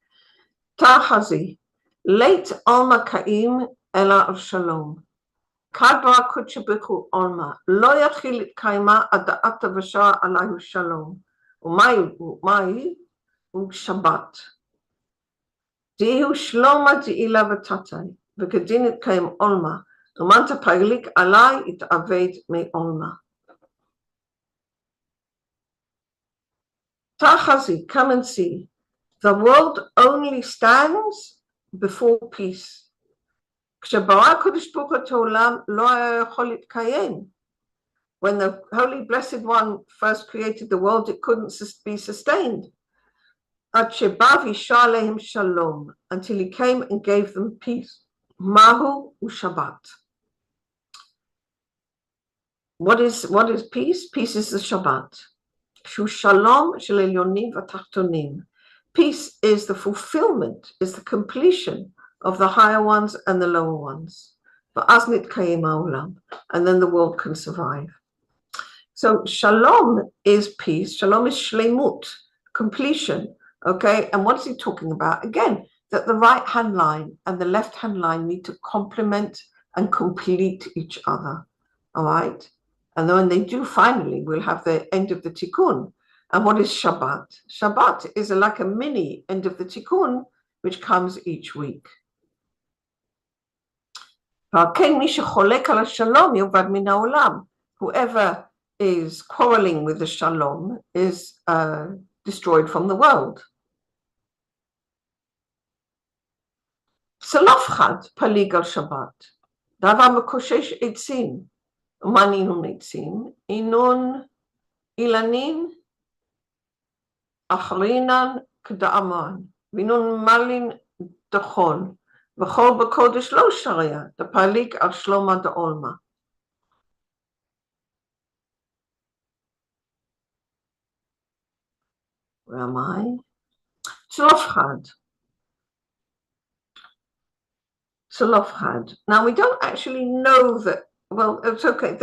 Tar Hazi. Late Alma Kaim Ela of Shalom. Kadra Kuchabiku Alma. Lo Yachilit Kaima Ada'ata Vashar Alayhu Shalom. Umai Shabbat. Dihu Shloma Di'ila Vatatai. Vikadinit Kaim Alma. Umanta Paglik Alai It Aved Me Alma. Tachazi, come and see. The world only stands before peace. When the Holy Blessed One first created the world, it couldn't be sustained. Until he came and gave them peace. Mahu Shabbat. What is peace? Peace is the Shabbat. Shalom shel elyonim v'tachtonim. Peace is the fulfillment, is the completion of the higher ones and the lower ones. V'az nitkayim ha'olam, and then the world can survive. So shalom is peace. Shalom is shleimut, completion. Okay, and what is he talking about? Again, that the right hand line and the left hand line need to complement and complete each other. All right. And then when they do, finally, we'll have the end of the tikkun. And what is Shabbat? Shabbat is like a mini end of the tikkun, which comes each week. Whoever is quarreling with the shalom is destroyed from the world. Salafchad palig al Shabbat. Davar mekoshesh etzim. Maninun etzim, inun ilanin, achrinan k'da'aman, vinun malin dachon, v'chol b'kodesh lo sharia, da'palik al shloma da'olma. Where am I? Tzlofchad. Tzlofchad. Now we don't actually know that. Well, it's okay.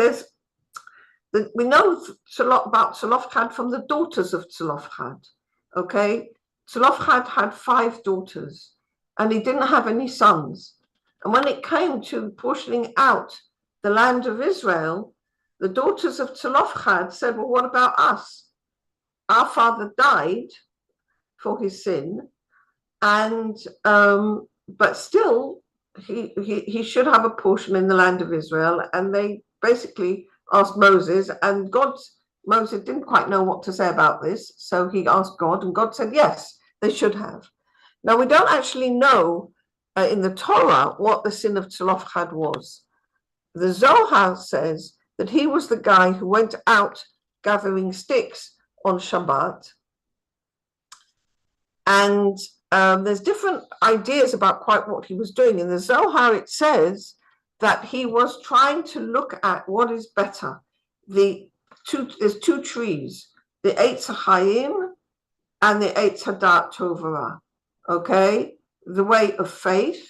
We know a lot about Tzlofchad from the daughters of Tzlofchad. Okay, Tzlofchad had 5 daughters, and he didn't have any sons. And when it came to portioning out the land of Israel, the daughters of Tzlofchad said, "Well, what about us? Our father died for his sin, and but still." He should have a portion in the land of Israel, and they basically asked Moses, and Moses didn't quite know what to say about this, so he asked God, and God said yes, they should have. Now we don't actually know in the Torah what the sin of Tzlofchad was. The Zohar says that he was the guy who went out gathering sticks on Shabbat, and there's different ideas about quite what he was doing. In the Zohar, it says that he was trying to look at what is better. There's two trees, the Eitz HaChaim and the Eitz HaDat Tovara, okay? The way of faith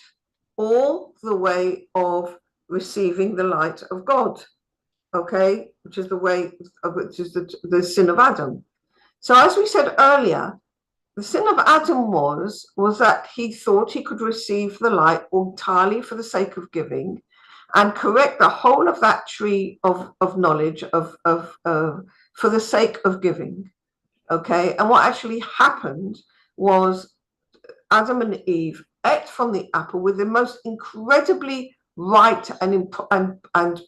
or the way of receiving the light of God, okay? Which is the way of which is the sin of Adam. So as we said earlier, the sin of Adam was that he thought he could receive the light entirely for the sake of giving and correct the whole of that tree of knowledge for the sake of giving. Okay, and what actually happened was Adam and Eve ate from the apple with the most incredibly right and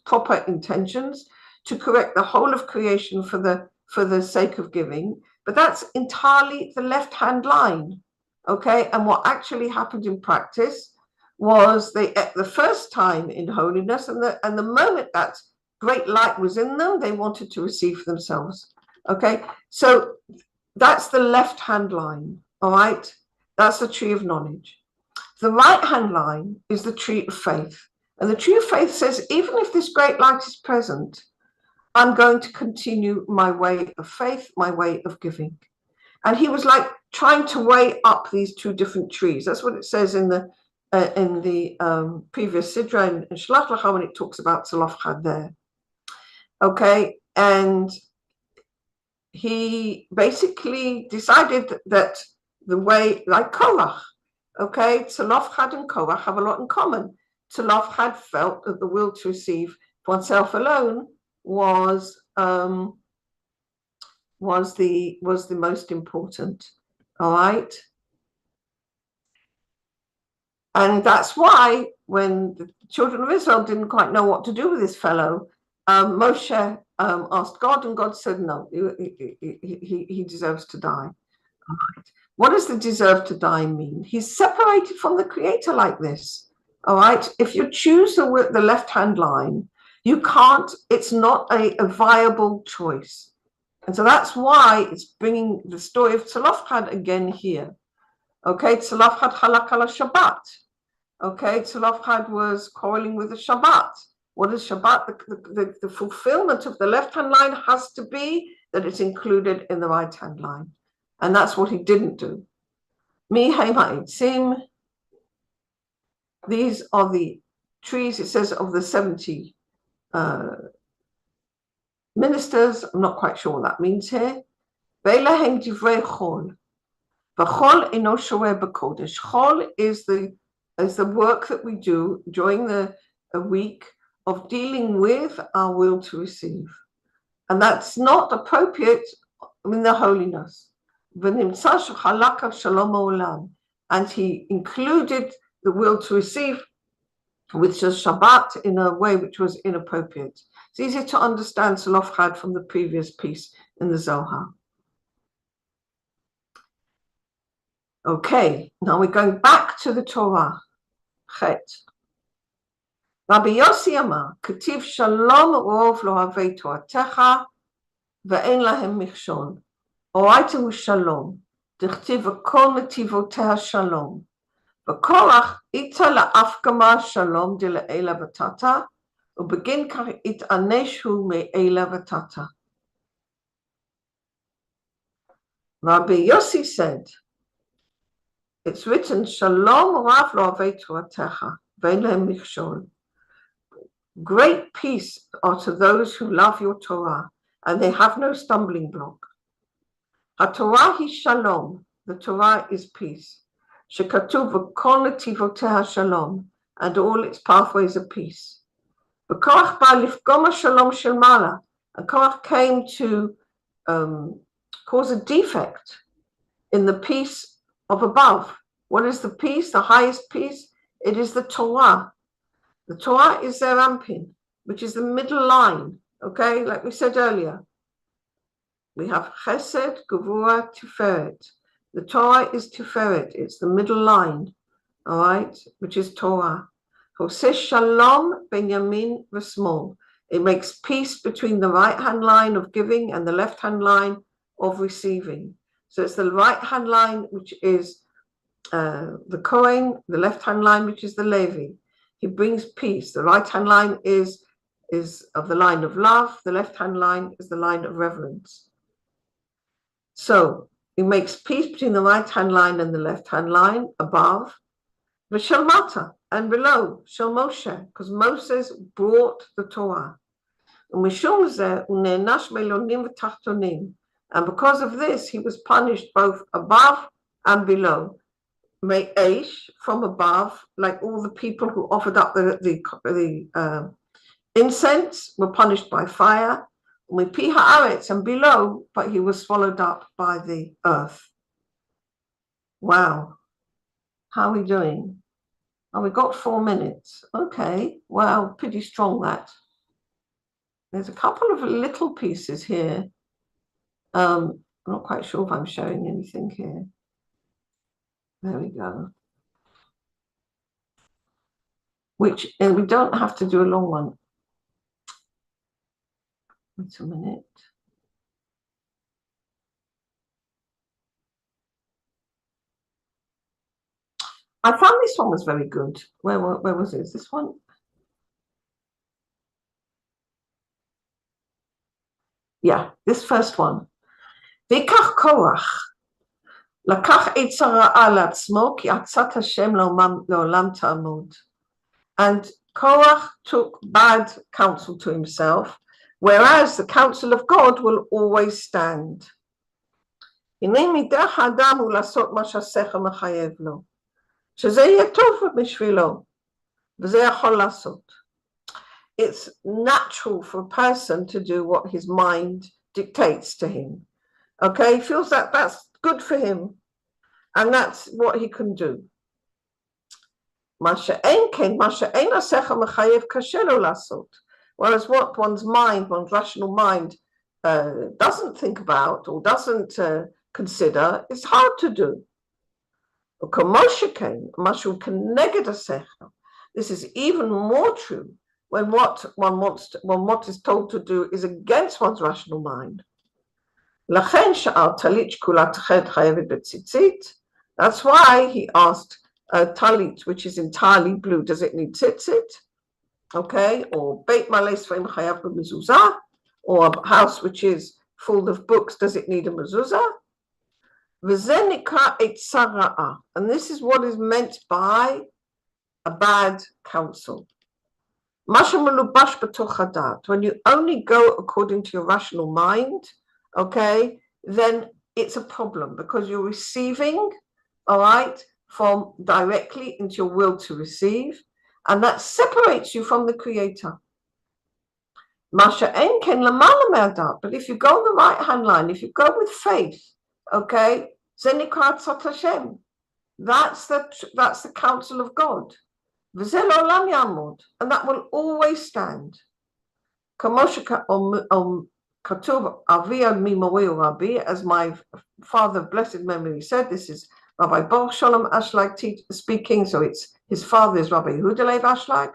proper intentions to correct the whole of creation for the sake of giving, but that's entirely the left-hand line. Okay, and what actually happened in practice was they ate the first time in holiness, and the moment that great light was in them, they wanted to receive for themselves. Okay, so that's the left-hand line, all right? That's the tree of knowledge. The right-hand line is the tree of faith. And the tree of faith says, even if this great light is present, I'm going to continue my way of faith, my way of giving. And he was like trying to weigh up these two different trees. That's what it says in the previous Sidra in Shlach Lecha when it talks about Tzalofchad there. Okay, and he basically decided that the way, like Korach, okay, Tzalofchad and Korach have a lot in common. Tzalofchad felt that the will to receive for oneself alone was the most important, all right? And that's why when the children of Israel didn't quite know what to do with this fellow, Moshe asked God, and God said, no, he deserves to die. Right. What does the deserve to die mean? He's separated from the Creator like this. All right. If you choose the left-hand line, you can't, it's not a viable choice. And so that's why it's bringing the story of Tzalofchad again here. Okay, Tzalofchad halak ala Shabbat. Okay, Tzalofchad was quarreling with the Shabbat. What is Shabbat? The fulfillment of the left-hand line has to be that it's included in the right-hand line. And that's what he didn't do. Mi heim ha'etzim. These are the trees, it says, of the 70 ministers. I'm not quite sure what that means here. Ve'elahem divrei chol. V'chol eno shoreh b'kodesh. Chol is the work that we do during the week of dealing with our will to receive. And that's not appropriate in the holiness. And he included the will to receive, which was Shabbat, in a way which was inappropriate. It's easy to understand Tzalofchad from the previous piece in the Zohar. Okay, now we're going back to the Torah. Chet. Rabbi Yossi Amar, Ketiv Shalom Rov Lohavei Toratecha, Ve'en Lahem Michshol. Oraita hu Shalom, Dechtiv V'kol Netivoteh Shalom. V'korach ita la'afkama Shalom de le'ela v'tata, u'begin kach it'anesh hu me'ela v'tata. Rabbi Yossi said, it's written, Shalom Rav Lohavei Toratecha, Ve'en Lahem Michshol. Great peace are to those who love your Torah, and they have no stumbling block. HaTorah hi Shalom, the Torah is peace. Shekatuv v'kol netivoteh Shalom, and all its pathways are peace. V'korach ba lifgom Shalom shel mala, and Korach came to cause a defect in the peace of above. What is the peace, the highest peace? It is the Torah. The Torah is their ampin, which is the middle line, okay? Like we said earlier, we have Chesed, Gevurah, Tiferet. The Torah is Tiferet, it's the middle line, all right, which is Torah. Hoseh Shalom ben Yamin v'Smol. It makes peace between the right-hand line of giving and the left-hand line of receiving. So it's the right-hand line, which is the Kohen, the left-hand line, which is the Levi. he brings peace. The right-hand line is of the line of love. The left-hand line is the line of reverence. So he makes peace between the right-hand line and the left-hand line above, v'shalmata, and below, shel Moshe, because Moses brought the Torah. And because of this, he was punished both above and below. Me'esh, from above, like all the people who offered up the incense were punished by fire. Pi haaretz, and below, but he was swallowed up by the earth. Wow. How are we doing? Oh, we got 4 minutes. Okay. Wow, pretty strong that. There's a couple of little pieces here. I'm not quite sure if I'm showing anything here. There we go. Which, and we don't have to do a long one. Wait a minute. I found this one was very good. Where was it? Is this one? Yeah, this first one. V'ikach Korach לקח עצה רעה לעצמו כי עצת השם לעולם תעמוד. And Korach took bad counsel to himself, whereas the counsel of God will always stand. הנה מדרך האדם הוא לעשות מה שהשכל מחייב לו, שזה יהיה טוב בשבילו, וזה יכול לעשות. It's natural for a person to do what his mind dictates to him. Okay, he feels that that's good for him, and that's what he can do. Whereas what one's mind, one's rational mind, doesn't think about or doesn't consider, is hard to do. This is even more true when what what is told to do is against one's rational mind. That's why he asked talit, which is entirely blue, does it need tzitzit? Okay, or beit malei sfarim chayav b'mezuzah, or a house which is full of books, does it need a mezuzah? V'zeh nikra eitzah ra'ah, and this is what is meant by a bad counsel. When you only go according to your rational mind, okay, then it's a problem because you're receiving, all right, from directly into your will to receive, and that separates you from the Creator. But if you go on the right hand line, if you go with faith, okay, that's the counsel of God. And that will always stand. As my father of blessed memory said, this is Rabbi Perush HaSulam Ashlag speaking, so it's his father is Rabbi Yehuda Leib Ashlag.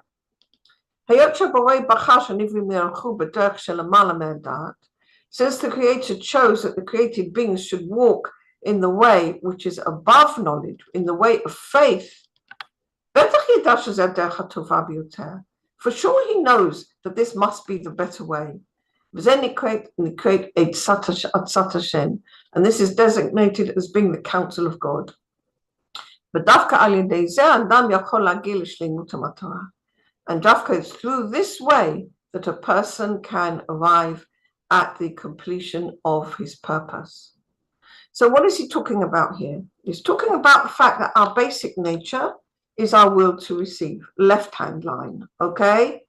Since the Creator chose that the created beings should walk in the way which is above knowledge, in the way of faith, for sure he knows that this must be the better way. And this is designated as being the counsel of God. And Dafka is through this way that a person can arrive at the completion of his purpose. So what is he talking about here? He's talking about the fact that our basic nature is our will to receive, left-hand line, okay?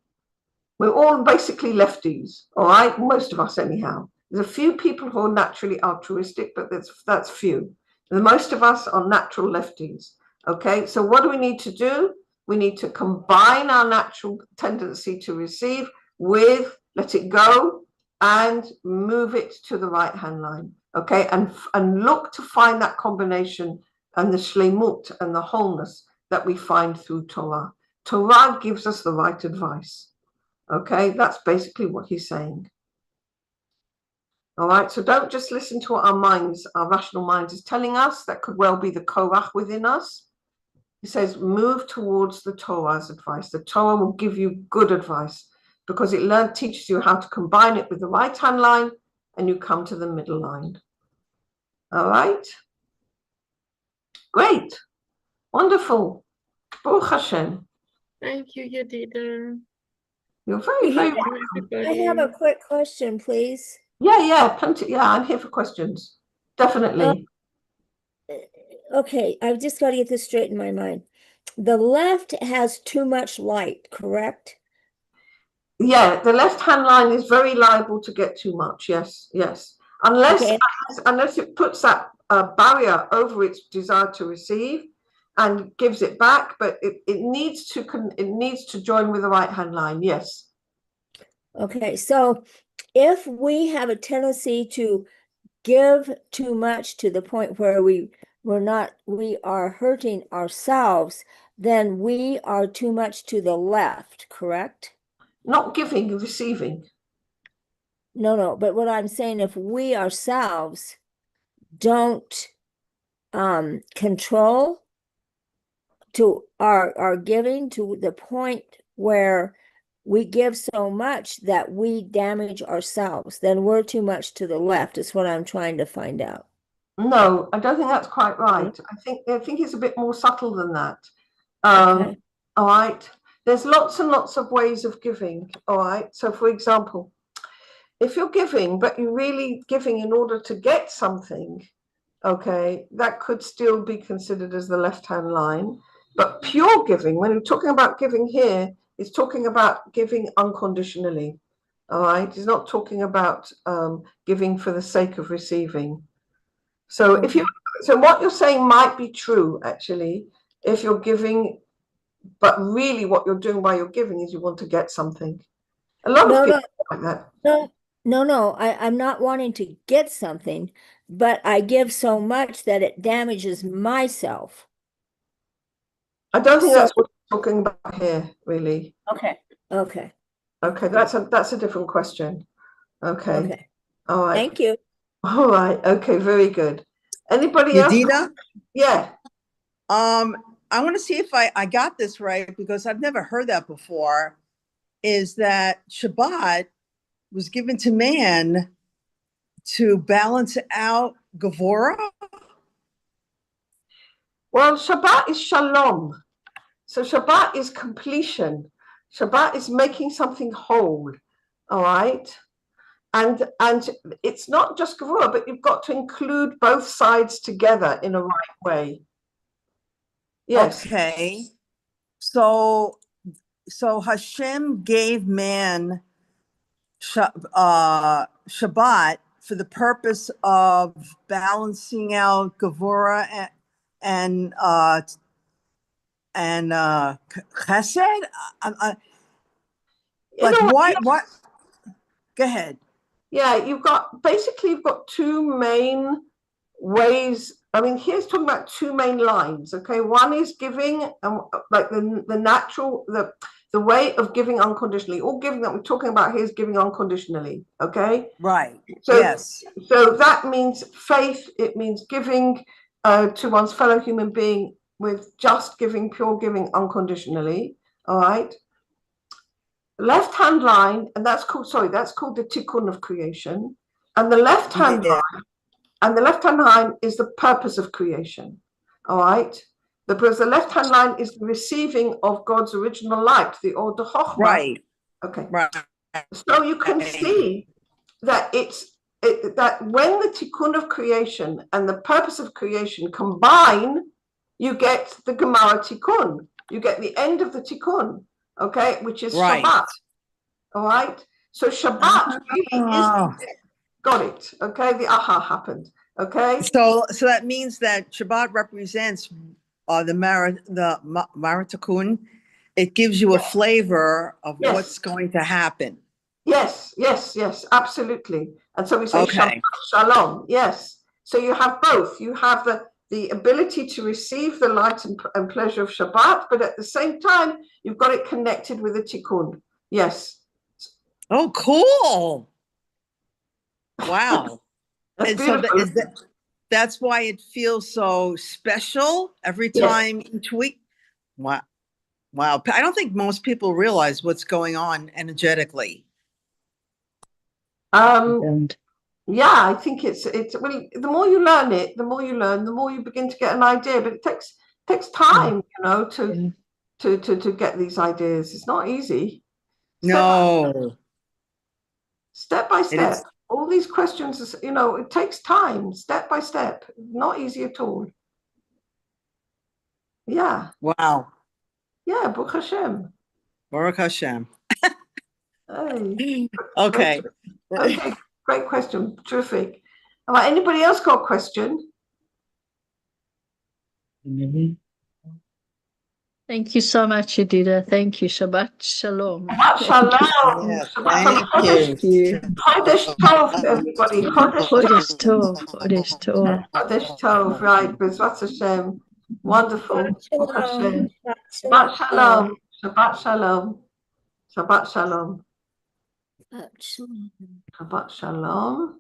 We're all basically lefties, all right? Most of us anyhow. There's a few people who are naturally altruistic, but that's few. The most of us are natural lefties, okay? So what do we need to do? We need to combine our natural tendency to receive with let it go and move it to the right-hand line, okay? And look to find that combination and the shleimut and the wholeness that we find through Torah. Torah gives us the right advice. Okay, that's basically what he's saying. All right, so don't just listen to what our minds, our rational mind is telling us. That could well be the Korach within us. He says, move towards the Torah's advice. The Torah will give you good advice because it teaches you how to combine it with the right-hand line, and you come to the middle line. All right? Great. Wonderful. Baruch Hashem. Thank you, Yadida. You're very, very welcome. I have a quick question, please. Yeah, plenty. Yeah, I'm here for questions. Definitely. Okay, I've just got to get this straight in my mind. The left has too much light, correct? Yeah, the left-hand line is very liable to get too much. Yes. Unless Okay. unless it puts that barrier over its desire to receive and gives it back, but it needs to join with the right-hand line. Yes. Okay, so if we have a tendency to give too much to the point where we are hurting ourselves, then we are too much to the left, correct? Not giving, receiving. No, but what I'm saying, if we ourselves don't control to our giving to the point where we give so much that we damage ourselves, then we're too much to the left, is what I'm trying to find out. No, I don't think that's quite right. I think it's a bit more subtle than that. Okay. All right. There's lots and lots of ways of giving. All right. So, for example, if you're giving, but you're really giving in order to get something, okay, that could still be considered as the left-hand line. But pure giving, when we're talking about giving here, is talking about giving unconditionally. All right. It's not talking about giving for the sake of receiving. So so what you're saying might be true, actually, if you're giving, but really what you're doing while you're giving is you want to get something. A lot of giving like that. No, I'm not wanting to get something, but I give so much that it damages myself. I don't think that's what you're talking about here, really. Okay. That's a different question. Okay. All right. Thank you. All right. Okay. Very good. Anybody else? Yadida? Yeah. I want to see if I got this right, because I've never heard that before, is that Shabbat was given to man to balance out Gevurah? Well, Shabbat is shalom. So Shabbat is completion. Shabbat is making something whole. All right. And it's not just Gevurah, but you've got to include both sides together in a right way. Yes. Okay. So Hashem gave man Shabbat for the purpose of balancing out Gevurah and Chesed. But what? Go ahead. Yeah, you've got two main ways. I mean, here's talking about two main lines. Okay, one is giving, like the natural, the way of giving unconditionally. All giving that we're talking about here is giving unconditionally. Okay, right. So yes. So that means faith. It means giving to one's fellow human being with just giving, pure giving unconditionally. All right. Left-hand line, and that's called the tikkun of creation, and the left-hand line is the purpose of creation. All right, because the left-hand line is the receiving of God's original light, the Or the Chochmah. Right. Okay. Right. So you can see that that when the tikkun of creation and the purpose of creation combine, you get the Gemara tikkun. You get the end of the tikkun. Okay, which is Shabbat. All right. So Shabbat really is got it. Okay, the aha happened. Okay. So that means that Shabbat represents the Tikkun. It gives you a flavor of what's going to happen. Yes, absolutely. And so we say Shabbat Shalom. Yes. So you have both. You have the ability to receive the light and pleasure of Shabbat, but at the same time, you've got it connected with the tikkun. Yes. Oh, cool. Wow. That's and beautiful. So that's why it feels so special every time each week. Wow. Wow. I don't think most people realize what's going on energetically. And Yeah, I think it's well, the more you learn it, the more you learn, the more you begin to get an idea. But it takes time, to get these ideas. It's not easy. No. Step by It step. is. All these questions, it takes time, step by step. Not easy at all. Yeah. Wow. Yeah, Baruch Hashem. Baruch Hashem. Hey. Okay. Okay, great question. Terrific. All right, anybody else got a question? thank you so much, Yedida. Thank you. Shabbat Shalom. Shabbat Shalom. Yeah, Shabbat thank you. Thank you. Chodesh Tov, everybody. Chodesh Chodesh Tov. Tov. Chodesh Tov. Chodesh Tov, right. Bezrat Hashem. Wonderful. Baruch Hashem. Shabbat Shalom. Shabbat Shalom. Shabbat Shalom. Shabbat Shalom.